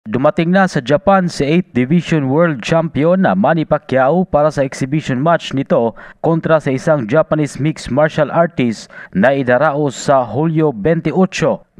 Dumating na sa Japan si 8th Division World Champion na Manny Pacquiao para sa exhibition match nito kontra sa isang Japanese mixed martial artist na idaraos sa Hulyo 28.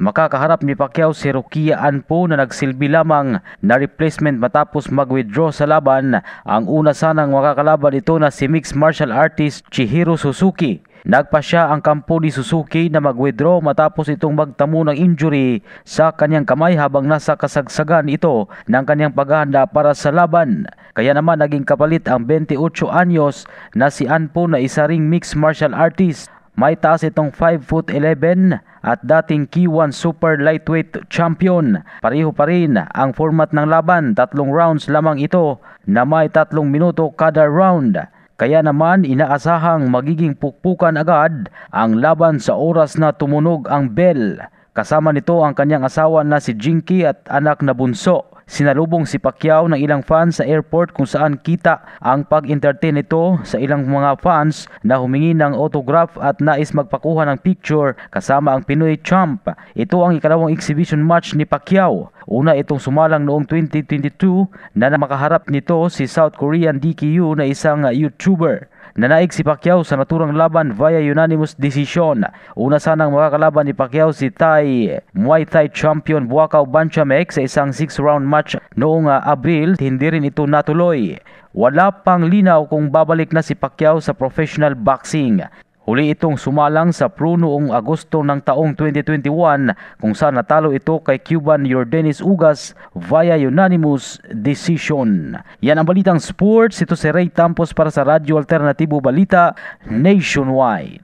Makakaharap ni Pacquiao si Rukia Anpo na nagsilbi lamang na replacement matapos mag-withdraw sa laban. Ang una sanang makakalaban ito na si mixed martial artist Chihiro Suzuki. Nagpasya ang kampo ni Suzuki na mag-withdraw matapos itong magtamo ng injury sa kanyang kamay habang nasa kasagsagan ito ng kanyang paghahanda para sa laban. Kaya naman naging kapalit ang 28 anyos na si Anpo na isa ring mixed martial artist. May taas itong 5'11" at dating K1 Super Lightweight Champion. Pareho pa rin ang format ng laban, 3 rounds lamang ito na may 3 minuto kada round. Kaya naman inaasahang magiging pukpukan agad ang laban sa oras na tumunog ang bell. Kasama nito ang kanyang asawa na si Jinky at anak na bunso. Sinalubong si Pacquiao ng ilang fans sa airport kung saan kita ang pag-entertain nito sa ilang mga fans na humingi ng autograph at nais magpakuha ng picture kasama ang Pinoy champ. Ito ang ikalawang exhibition match ni Pacquiao. Una itong sumalang noong 2022 na makaharap nito si South Korean DKU na isang YouTuber. Nanaig si Pacquiao sa naturang laban via unanimous decision. Una sanang makakalaban ni Pacquiao si Muay Thai champion Buakaw Banchamek sa isang 6-round match noong Abril. Hindi rin ito natuloy. Wala pang linaw kung babalik na si Pacquiao sa professional boxing. Huli itong sumalang sa pro noong Agosto ng taong 2021 kung saan natalo ito kay Cuban Yordenis Ugas via unanimous decision. Yan ang balitang sports. Ito si Ray Tampos para sa Radyo Alternatibo Balita Nationwide.